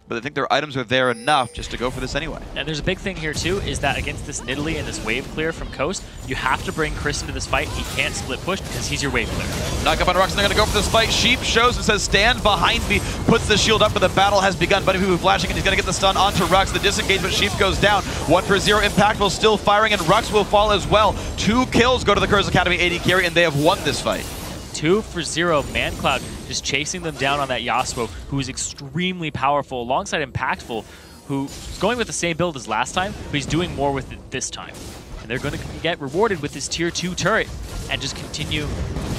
but I think their items are there enough just to go for this anyway. And there's a big thing here too, is that against this Nidalee and this wave clear from Coast, you have to bring Chris into this fight. He can't split push because he's your wave clear. Knock up on Rux, and they're going to go for this fight. Sheep shows and says, stand behind me, puts the shield up, but the battle has begun. Bunny Fufu flashing, and he's going to get the stun onto Rux. The disengagement, Sheep goes down. 1 for 0, Impactful still firing, and Rux will fall as well. 2 kills go to the Curse Academy AD carry, and they have won this fight. 2 for 0, Mancloud just chasing them down on that Yasuo, who is extremely powerful, alongside Impactful, who's going with the same build as last time, but he's doing more with it this time. And they're going to get rewarded with this tier 2 turret and just continue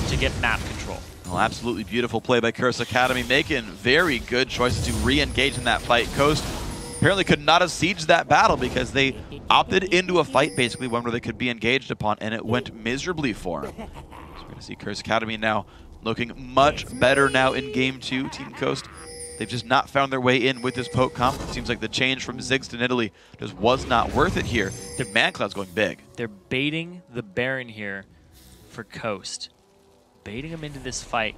to get map control. Well, absolutely beautiful play by Curse Academy, making very good choices to re-engage in that fight. Coast apparently could not have sieged that battle because they opted into a fight, basically, one where they could be engaged upon, and it went miserably for them. We're going to see Curse Academy now looking much better now in Game 2. Team Coast, they've just not found their way in with this poke comp. It seems like the change from Ziggs to Nidalee just was not worth it here. The Mancloud's going big. They're baiting the Baron here for Coast. Baiting him into this fight.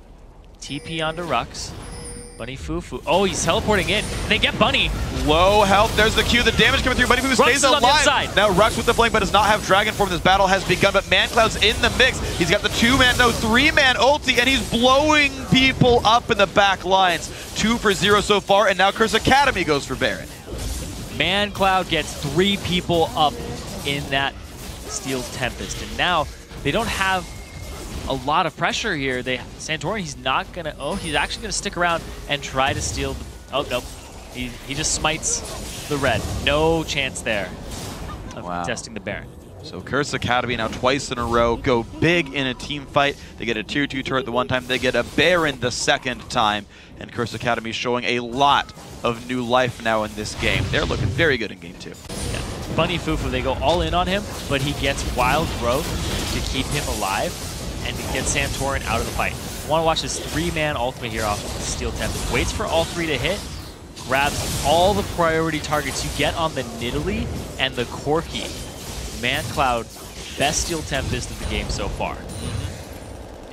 TP onto Rux. Bunny Fufu. Oh, he's teleporting in. And they get Bunny. Low health. There's the Q. The damage coming through. Bunny Fufu stays alive. Now Rux with the flank, but does not have Dragon form. This battle has begun, but Mancloud's in the mix. He's got the 2-man, no, 3-man ulti, and he's blowing people up in the back lines. 2 for 0 so far, and now Curse Academy goes for Baron. Mancloud gets 3 people up in that Steel Tempest, and now they don't have a lot of pressure here. Santorin, he's not gonna, he's actually gonna stick around and try to steal the, nope. He just smites the red. No chance there of testing the Baron. So Curse Academy now twice in a row go big in a team fight. They get a tier 2 turret the one time, they get a Baron the second time, and Curse Academy showing a lot of new life now in this game. They're looking very good in Game 2. Yeah. Bunny Fufu, they go all in on him, but he gets wild growth to keep him alive and to get Santorin out of the fight. I want to watch this 3-man ultimate here off of the Steel Tempest. Waits for all 3 to hit, grabs all the priority targets you get on the Nidalee and the Corki. Mancloud, best Steel Tempest of the game so far.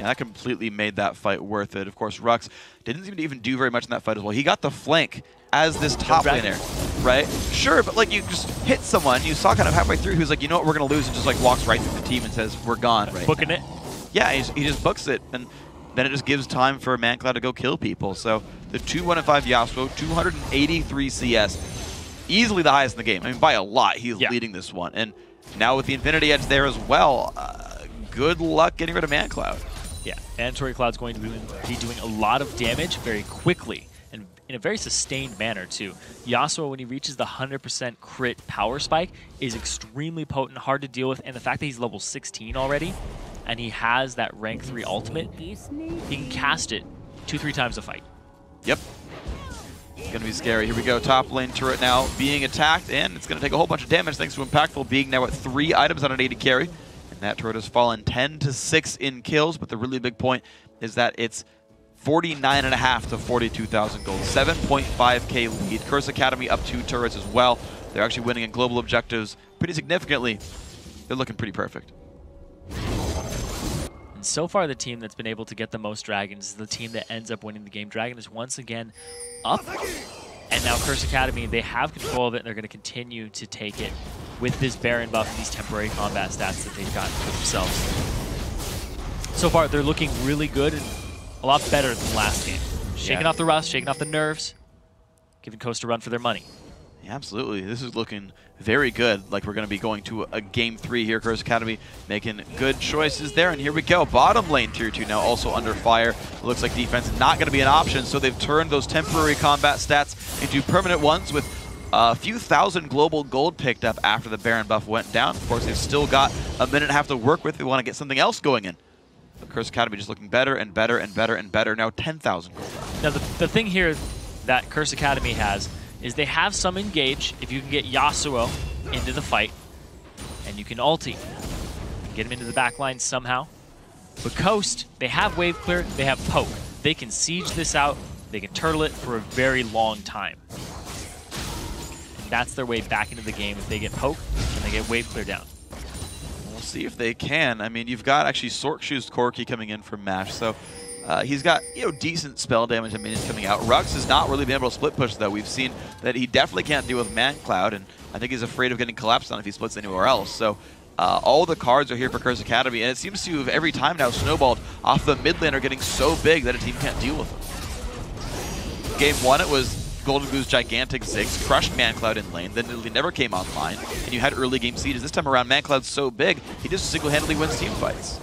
And that completely made that fight worth it. Of course, Rux didn't seem to even do very much in that fight as well. He got the flank as this top laner, right? Sure, but like you just hit someone, you saw kind of halfway through who's like, you know what, we're going to lose, and just like walks right through the team and says, we're gone right Booking now. it. Yeah, he just books it, and then it just gives time for Mancloud to go kill people. So the 2-1-5 Yasuo, 283 CS, easily the highest in the game. I mean, by a lot, he's leading this one. And now with the Infinity Edge there as well, good luck getting rid of Mancloud. Yeah, Mandatory Cloud's going to be doing a lot of damage very quickly and in a very sustained manner too. Yasuo, when he reaches the 100% crit power spike, is extremely potent, hard to deal with, and the fact that he's level 16 already, and he has that rank 3 ultimate, he can cast it 2-3 times a fight. Yep. It's going to be scary. Here we go. Top lane turret now being attacked, and it's going to take a whole bunch of damage thanks to Impactful being now at 3 items on an 80 carry. And that turret has fallen 10-6 in kills, but the really big point is that it's 49.5 to 42,000 gold. 7.5k lead. Curse Academy up 2 turrets as well. They're actually winning in global objectives pretty significantly. They're looking pretty perfect. And so far, the team that's been able to get the most dragons is the team that ends up winning the game. Dragon is once again up. And now Curse Academy, they have control of it, and they're going to continue to take it with this Baron buff and these temporary combat stats that they've gotten for themselves. So far, they're looking really good and a lot better than last game. Shaking off the rust, shaking off the nerves, giving Coast a run for their money. Yeah, absolutely. This is looking very good. Like we're going to be going to a game 3 here. Curse Academy making good choices there. And here we go. Bottom lane tier 2 now also under fire. It looks like defense is not going to be an option. So they've turned those temporary combat stats into permanent ones with a few thousand global gold picked up after the Baron buff went down. Of course, they've still got a minute and a half to work with. They want to get something else going in. But Curse Academy just looking better and better and better and better. Now 10,000 gold. Now the thing here that Curse Academy has is they have some engage if you can get Yasuo into the fight, and you can ulti, get him into the back line somehow. But Coast, they have wave clear, they have poke. They can siege this out, they can turtle it for a very long time. And that's their way back into the game if they get poke and they get wave clear down. We'll see if they can. I mean, you've got actually Sorkshoes Corki coming in from Mash, so he's got, you know, decent spell damage and minions coming out. Rux has not really been able to split push, though. We've seen that he definitely can't deal with Mancloud, and I think he's afraid of getting collapsed on if he splits anywhere else. So all the cards are here for Curse Academy, and it seems to have every time now snowballed off the mid laner getting so big that a team can't deal with them. Game 1, it was Golden Glue's gigantic Ziggs, crushed Mancloud in lane, then he never came online, and you had early game sieges. This time around, Mancloud's so big, he just single-handedly wins team fights.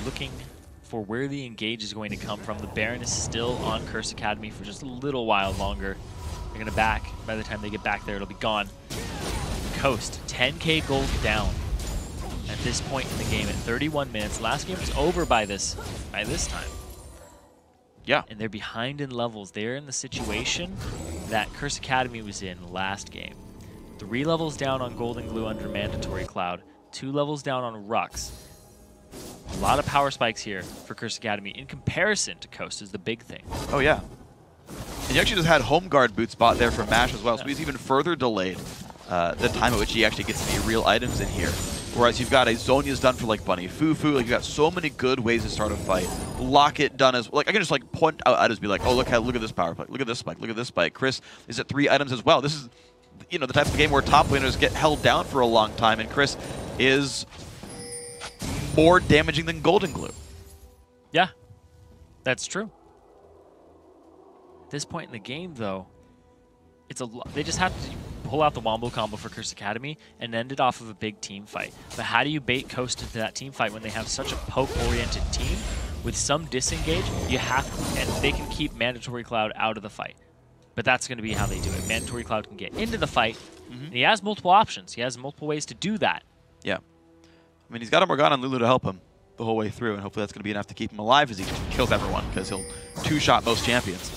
Looking for where the engage is going to come from. The Baron is still on Curse Academy for just a little while longer. They're going to back. By the time they get back there, it'll be gone. Coast, 10k gold down at this point in the game at 31 minutes. Last game was over by this time. Yeah. And they're behind in levels. They're in the situation that Curse Academy was in last game. 3 levels down on Golden Glue under Mandatory Cloud. 2 levels down on Rux. A lot of power spikes here for Curse Academy in comparison to Coast is the big thing. Oh, yeah. And you actually just had Home Guard boot spot there for Mash as well, so he's even further delayed the time at which he actually gets any real items in here. Whereas you've got a Zhonya's done for like Bunny Fufu, like you've got so many good ways to start a fight. Locket done as like I can just like point out items, be like, oh look at this power play, look at this spike, look at this spike. Chris is at 3 items as well. This is, you know, the type of game where top laners get held down for a long time, and Chris is more damaging than Golden Glue. Yeah, that's true. At this point in the game, though, it's a lot. They just have to pull out the Wombo combo for Curse Academy and end it off of a big team fight. But how do you bait Coast into that team fight when they have such a poke-oriented team with some disengage? You have to, and they can keep Mandatory Cloud out of the fight. But that's going to be how they do it. Mandatory Cloud can get into the fight, and he has multiple options. He has multiple ways to do that. Yeah. I mean, he's got a Morgana and Lulu to help him the whole way through, and hopefully that's going to be enough to keep him alive as he kills everyone, because he'll 2-shot most champions.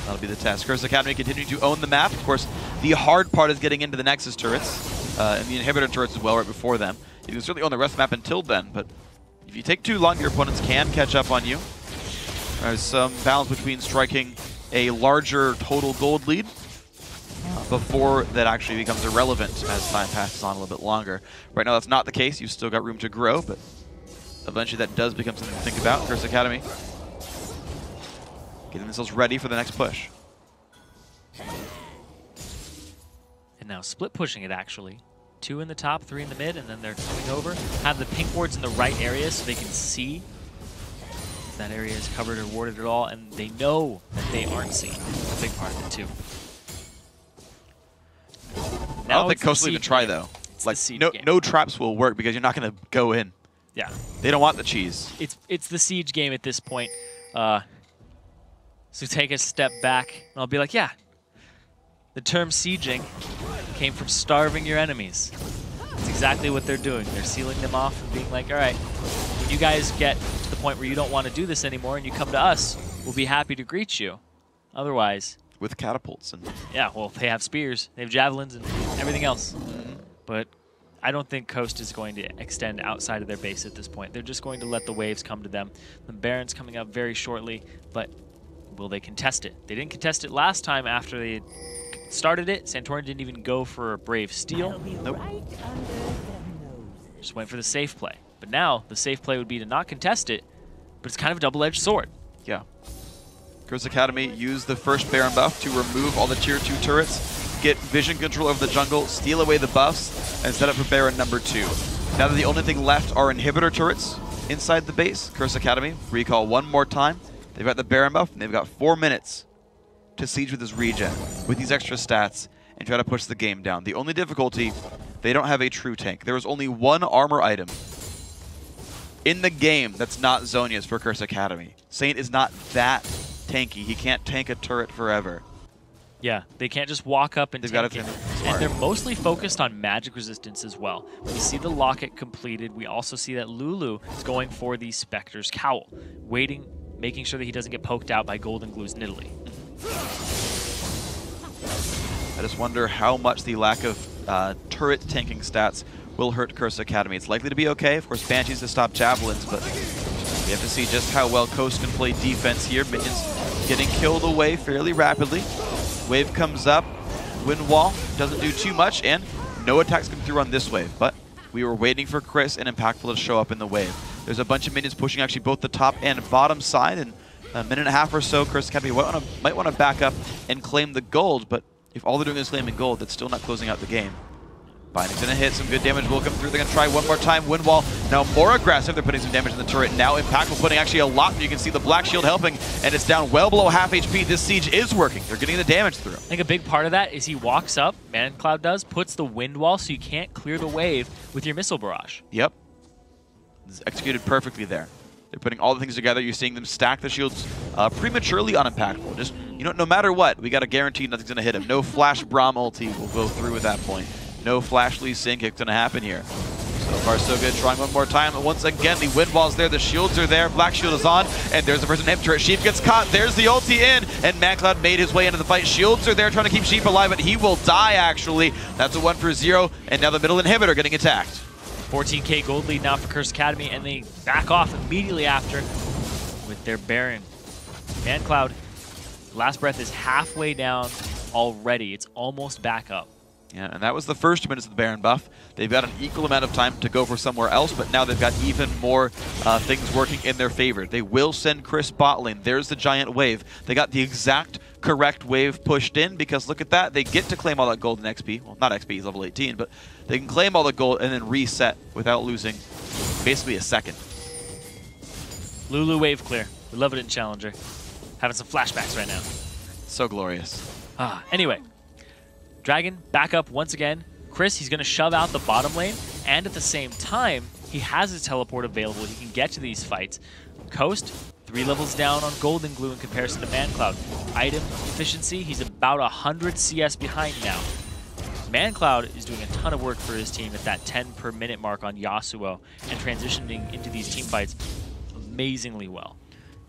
That'll be the test. Curse Academy continuing to own the map. Of course, the hard part is getting into the Nexus turrets, and the inhibitor turrets as well right before them. You can certainly own the rest of the map until then, but if you take too long, your opponents can catch up on you. There's some balance between striking a larger total gold lead before that actually becomes irrelevant as time passes on a little bit longer. Right now that's not the case. You've still got room to grow, but eventually that does become something to think about. Curse Academy getting themselves ready for the next push. And now split pushing it, actually. 2 in the top, 3 in the mid, and then they're coming over. Have the pink wards in the right area so they can see if that area is covered or warded at all, and they know that they aren't seen. That's a big part of it, too. I don't think Coast will even try, though. Like, no traps will work because you're not going to go in. Yeah. They don't want the cheese. It's the siege game at this point. So take a step back, and I'll be like, yeah, the term sieging came from starving your enemies. That's exactly what they're doing. They're sealing them off and being like, all right, when you guys get to the point where you don't want to do this anymore and you come to us, we'll be happy to greet you. Otherwise... With catapults. And yeah, well, they have spears, they have javelins, and everything else. But I don't think Coast is going to extend outside of their base at this point. They're just going to let the waves come to them. The Baron's coming up very shortly, but will they contest it? They didn't contest it last time after they started it. Santorin didn't even go for a Brave Steel. Nope. Right just went for the safe play. But now, the safe play would be to not contest it, but it's kind of a double-edged sword. Yeah. Curse Academy used the first Baron buff to remove all the tier 2 turrets, get vision control over the jungle, steal away the buffs, and set up for Baron number 2. Now that the only thing left are inhibitor turrets inside the base, Curse Academy recall one more time. They've got the Baron buff, and they've got 4 minutes to siege with this regen, with these extra stats, and try to push the game down. The only difficulty, they don't have a true tank. There is only one armor item in the game that's not Zhonya's for Curse Academy. Saint is not that tanky. He can't tank a turret forever. Yeah, they can't just walk up and tank it. And they're mostly focused on magic resistance as well. We see the locket completed. We also see that Lulu is going for the Spectre's Cowl, waiting, making sure that he doesn't get poked out by Golden Glue's Nidalee. I just wonder how much the lack of turret tanking stats will hurt Curse Academy. It's likely to be okay. Of course, Banshees to stop Javelins, but we have to see just how well Coast can play defense here. Minions getting killed away fairly rapidly. Wave comes up. Wind Wall doesn't do too much, and no attacks come through on this wave. But we were waiting for Chris and Impactful to show up in the wave. There's a bunch of minions pushing actually both the top and bottom side, and a minute and a half or so, Curse Academy might want to back up and claim the gold, but if all they're doing is claiming gold, that's still not closing out the game. Binding's gonna hit, some good damage will come through. They're gonna try one more time. Windwall now more aggressive. They're putting some damage in the turret. Now Impactful putting actually a lot. You can see the Black Shield helping, and it's down well below half HP. This siege is working. They're getting the damage through. I think a big part of that is he walks up, Mancloud does, puts the Windwall so you can't clear the wave with your missile barrage. Yep. This is executed perfectly there. They're putting all the things together. You're seeing them stack the shields prematurely on Impactful. Just, you know, no matter what, we got to guarantee nothing's gonna hit him. No Flash Braum ulti will go through at that point. No Flash Lee Sin kick's gonna happen here. So far, so good. Trying one more time. And once again, the wind wall's there. The shields are there. Black Shield is on. And there's the first inhibitor turret. Sheep gets caught. There's the ulti in. And Mancloud made his way into the fight. Shields are there trying to keep Sheep alive, but he will die, actually. That's a 1 for 0. And now the middle inhibitor getting attacked. 14k gold lead now for Curse Academy, and they back off immediately after with their Baron. Mancloud, last breath is halfway down already. It's almost back up. Yeah, and that was the first minutes of the Baron buff. They've got an equal amount of time to go for somewhere else, but now they've got even more things working in their favor. They will send Chris bot lane. There's the giant wave. They got the exact correct wave pushed in, because look at that. They get to claim all that gold in XP. Well, not XP, he's level 18, but they can claim all the gold and then reset without losing basically a second. Lulu wave clear. We love it in Challenger. Having some flashbacks right now. So glorious. Anyway. Dragon back up once again. Chris, he's going to shove out the bottom lane, and at the same time, he has his teleport available. He can get to these fights. Coast, 3 levels down on Golden Glue in comparison to Mancloud. Item efficiency, he's about 100 CS behind now. Mancloud is doing a ton of work for his team at that 10 per minute mark on Yasuo, and transitioning into these team fights amazingly well.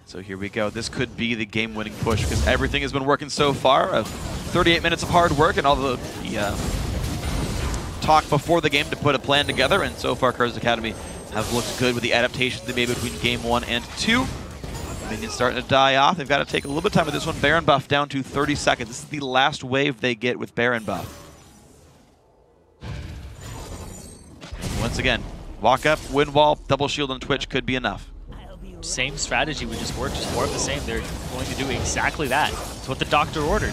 So here we go. This could be the game-winning push, because everything has been working so far. 38 minutes of hard work and all the talk before the game to put a plan together, and so far Curse Academy have looked good with the adaptations they made between Game 1 and 2. Minions starting to die off. They've got to take a little bit of time with this one. Baron buff down to 30 seconds. This is the last wave they get with Baron buff. Once again, walk up, wind wall, double shield on Twitch could be enough. Same strategy would just work, just more of the same. They're going to do exactly that. It's what the doctor ordered.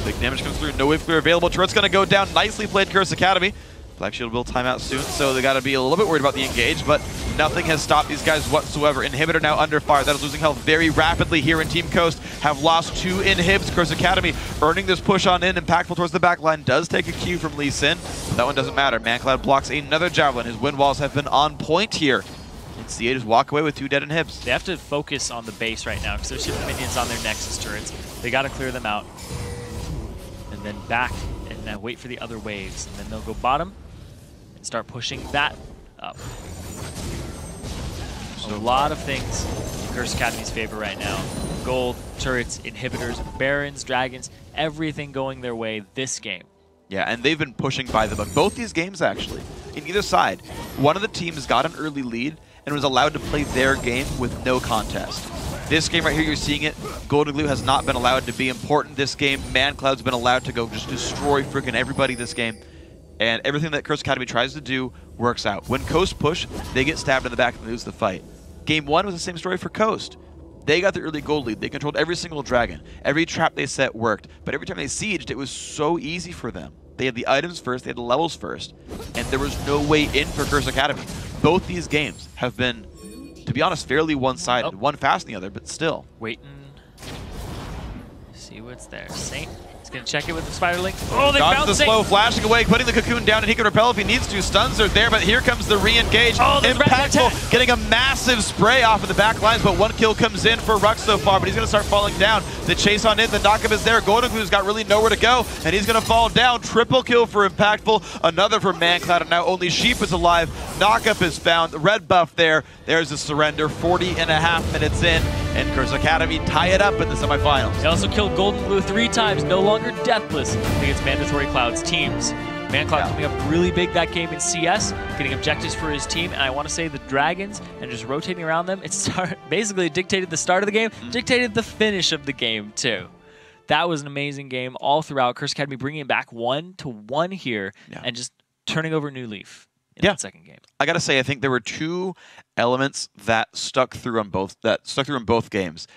Big damage comes through, no wave clear available. Turret's going to go down. Nicely played, Curse Academy. Black Shield will time out soon, so they got to be a little bit worried about the engage, but nothing has stopped these guys whatsoever. Inhibitor now under fire. That is losing health very rapidly here in Team Coast. Have lost 2 inhibs. Curse Academy earning this push on in. Impactful towards the back line. Does take a cue from Lee Sin. That one doesn't matter. Mancloud blocks another Javelin. His wind walls have been on point here. And CA just walk away with 2 dead inhibs. They have to focus on the base right now because there's shifting minions on their Nexus turrets. They got to clear them out. And then back and then wait for the other waves. And then they'll go bottom. Start pushing that up. So a lot of things in Curse Academy's favor right now. Gold, turrets, inhibitors, barons, dragons, everything going their way this game. Yeah, and they've been pushing by the book. Both these games, actually. In either side, one of the teams got an early lead and was allowed to play their game with no contest. This game right here, you're seeing it. Golden Glue has not been allowed to be important this game. Mancloud's been allowed to go just destroy freaking everybody this game. And everything that Curse Academy tries to do works out. When Coast push, they get stabbed in the back and lose the fight. Game 1 was the same story for Coast. They got the early gold lead. They controlled every single dragon. Every trap they set worked. But every time they sieged, it was so easy for them. They had the items first, they had the levels first, and there was no way in for Curse Academy. Both these games have been, to be honest, fairly one-sided. One fast than the other, but still. Waiting. See what's there. Saint. Gonna check it with the spider link. Oh, they found found the Saint. slow, flashing away, putting the cocoon down, and he can repel if he needs to. Stuns are there, but here comes the re-engage. Oh, Impactful, getting a massive spray off of the back lines, but 1 kill comes in for Rux so far, but he's gonna start falling down. The chase on in, the knockup is there. Golden Glue's got really nowhere to go, and he's gonna fall down. Triple kill for Impactful, another for Mancloud, and now only Sheep is alive. Knockup is found, the red buff there. There's a surrender, 40.5 minutes in, and Curse Academy tie it up in the semifinals. He also killed Golden Glue 3 times, no longer deathless against Mandatory Cloud's teams. Mancloud coming up really big that game in CS, getting objectives for his team, and I want to say the Dragons and just rotating around them, it basically dictated the start of the game, dictated the finish of the game too. That was an amazing game all throughout. Curse Academy bringing it back 1-1 here and just turning over a new leaf in that second game. I gotta say, I think there were 2 elements that stuck through on both games.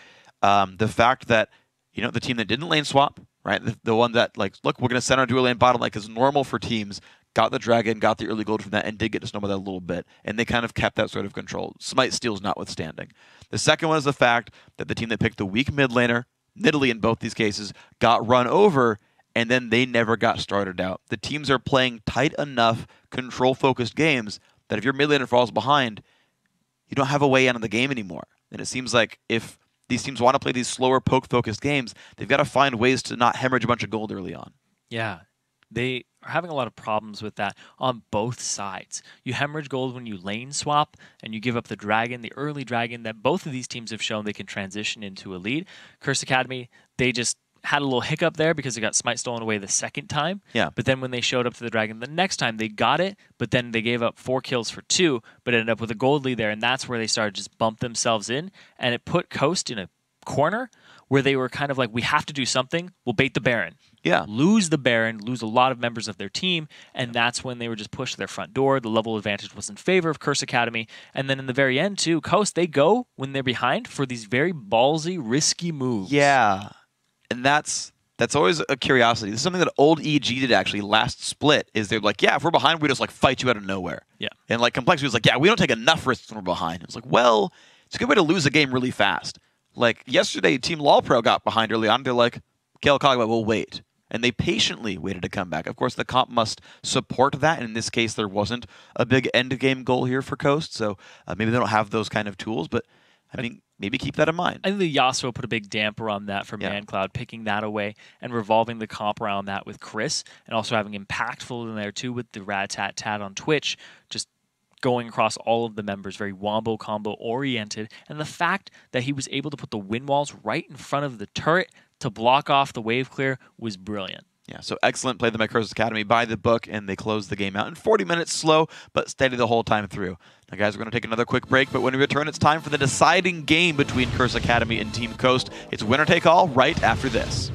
The fact that, you know, the team that didn't lane swap, right? The one that, like, look, we're going to send our dual lane bottom like is normal for teams, got the dragon, got the early gold from that, and did get to snowball that a little bit. And they kind of kept that sort of control. Smite steals notwithstanding. The second one is the fact that the team that picked the weak mid laner, Nidalee in both these cases, got run over, and then they never got started out. The teams are playing tight enough, control-focused games that if your mid laner falls behind, you don't have a way out of the game anymore. And it seems like if these teams want to play these slower poke-focused games, they've got to find ways to not hemorrhage a bunch of gold early on. Yeah, they are having a lot of problems with that on both sides. You hemorrhage gold when you lane swap and you give up the dragon, the early dragon that both of these teams have shown they can transition into a lead. Curse Academy, they just had a little hiccup there because they got Smite stolen away the second time. Yeah. But then when they showed up to the dragon the next time, they got it, but then they gave up 4 kills for 2, but ended up with a gold lead there, and that's where they started to just bump themselves in, and it put Coast in a corner where they were kind of like, we have to do something, we'll bait the Baron. Yeah. Lose the Baron, lose a lot of members of their team, and that's when they were just pushed to their front door. The level advantage was in favor of Curse Academy, and then in the very end too, Coast, they go when they're behind for these very ballsy, risky moves. Yeah, and that's always a curiosity. This is something that old EG did actually last split, is they're like, yeah, if we're behind, we just like fight you out of nowhere. Yeah. And like Complexity was like, yeah, we don't take enough risks when we're behind. It's like, well, it's a good way to lose a game really fast. Like yesterday, Team LolPro got behind early on. They're like, okay, we'll wait. And they patiently waited to come back. Of course, the comp must support that. And in this case, there wasn't a big end-game goal here for Coast. So maybe they don't have those kind of tools. But I mean, maybe keep that in mind. I think the Yasuo put a big damper on that for Mancloud, picking that away and revolving the comp around that with Chris, and also having Impactful in there too with the Rat-Tat-Tat on Twitch, just going across all of the members, very wombo combo oriented. And the fact that he was able to put the wind walls right in front of the turret to block off the wave clear was brilliant. Yeah, so excellent play by Curse Academy by the book, and they close the game out in 40 minutes, slow but steady the whole time through. Now, guys, we're going to take another quick break, but when we return, it's time for the deciding game between Curse Academy and Team Coast. It's winner take all right after this.